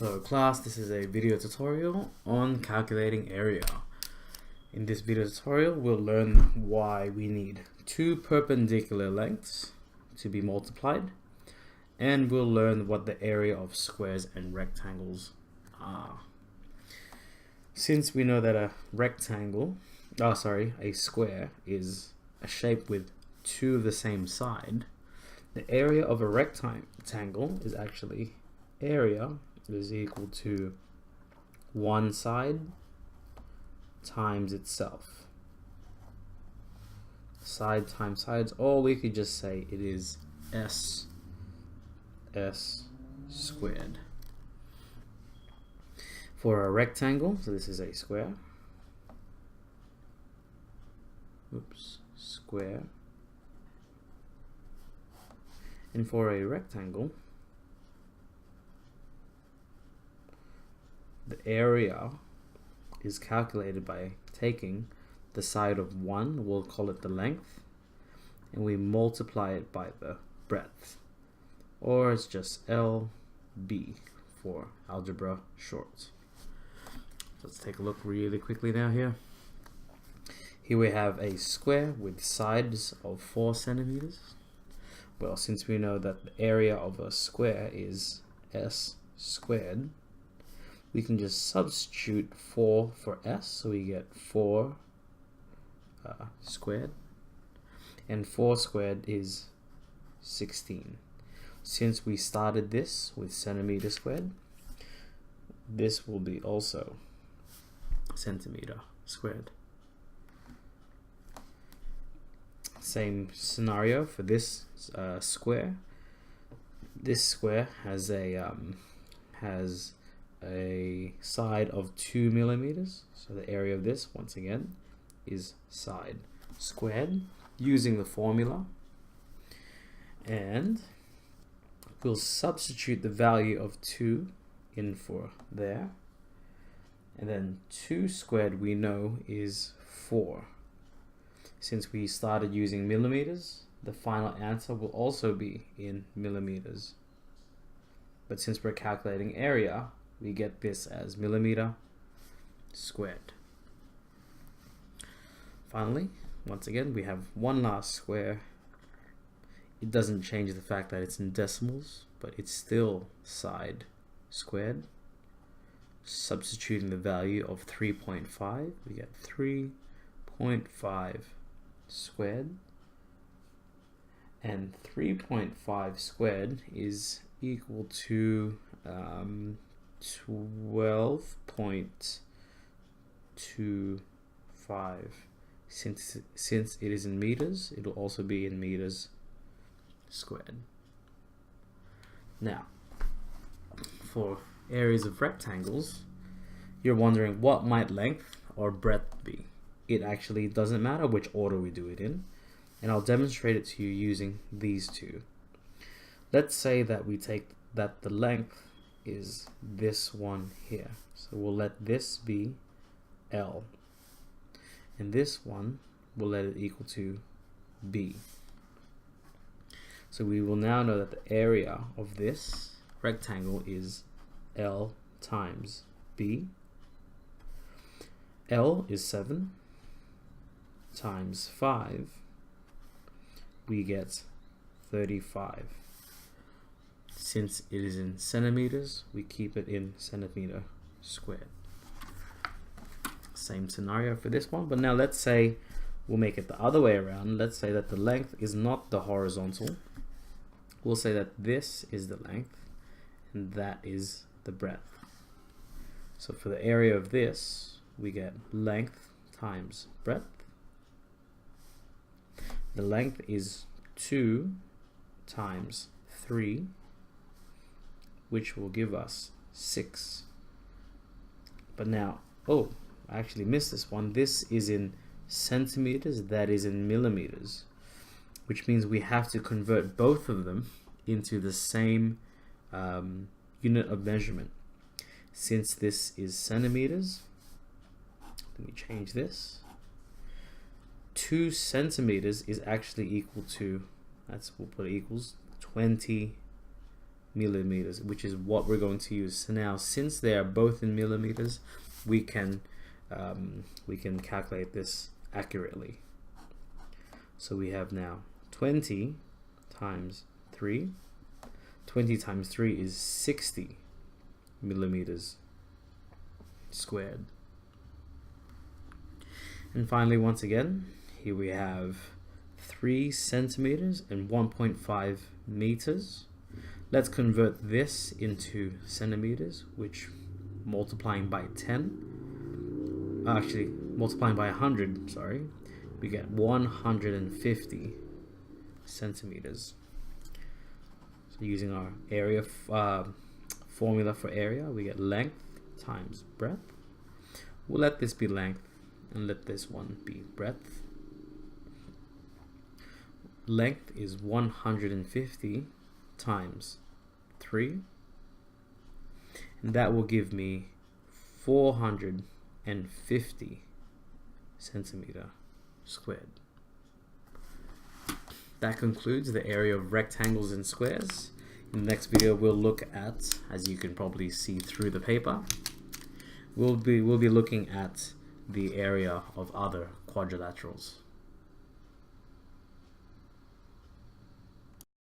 Hello class, this is a video tutorial on calculating area. In this video tutorial, we'll learn why we need two perpendicular lengths to be multiplied, and we'll learn what the area of squares and rectangles are. Since we know that a square is a shape with two of the same side, the area of a rectangle is actually area is equal to one side times itself. Side times sides, or we could just say it is s squared. For a rectangle, so this is a square, square, and for a rectangle, the area is calculated by taking the side of one, we'll call it the length, and we multiply it by the breadth, or it's just LB for algebra short. Let's take a look really quickly now here. Here we have a square with sides of 4 centimeters. Well, since we know that the area of a square is s squared, we can just substitute 4 for s, so we get 4 squared, and 4 squared is 16. Since we started this with centimeter squared, this will be also centimeter squared. Same scenario for this square. This square has a side of 2 millimeters, so the area of this, once again, is side squared using the formula, and we'll substitute the value of 2 in for there, and then 2 squared we know is 4. Since we started using millimeters, the final answer will also be in millimeters, but since we're calculating area, we get this as millimeter squared. Finally, once again, we have one last square. It doesn't change the fact that it's in decimals, but it's still side squared. Substituting the value of 3.5, we get 3.5 squared. And 3.5 squared is equal to 12.25. Since it is in meters, it will also be in meters squared. Now, for areas of rectangles, you're wondering what might length or breadth be. It actually doesn't matter which order we do it in, and I'll demonstrate it to you using these two. Let's say that we take that the length is this one here, so we'll let this be L, and this one we'll let it equal to B. So we will now know that the area of this rectangle is L times B. L is 7 times 5, we get 35. Since it is in centimeters, we keep it in centimeter squared. Same scenario for this one, but now let's say we'll make it the other way around. Let's say that the length is not the horizontal. We'll say that this is the length and that is the breadth. So for the area of this, we get length times breadth. The length is 2 times 3, which will give us 6. But now, I actually missed this one. This is in centimeters, that is in millimeters, which means we have to convert both of them into the same unit of measurement. Since this is centimeters, let me change this. 2 centimeters is actually equal to, we'll put equals 20 millimeters, which is what we're going to use. So now, since they are both in millimeters, we can calculate this accurately. So we have now 20 times 3. 20 times 3 is 60 millimeters squared. And finally, once again, here we have 3 centimeters and 1.5 meters. Let's convert this into centimeters, which multiplying by 10, actually multiplying by 100, sorry, we get 150 centimeters. So using our area formula for area, we get length times breadth. We'll let this be length and let this one be breadth. Length is 150 times 3, and that will give me 450 centimeter squared. That concludes the area of rectangles and squares. In the next video, we'll look at, as you can probably see through the paper, we'll be looking at the area of other quadrilaterals.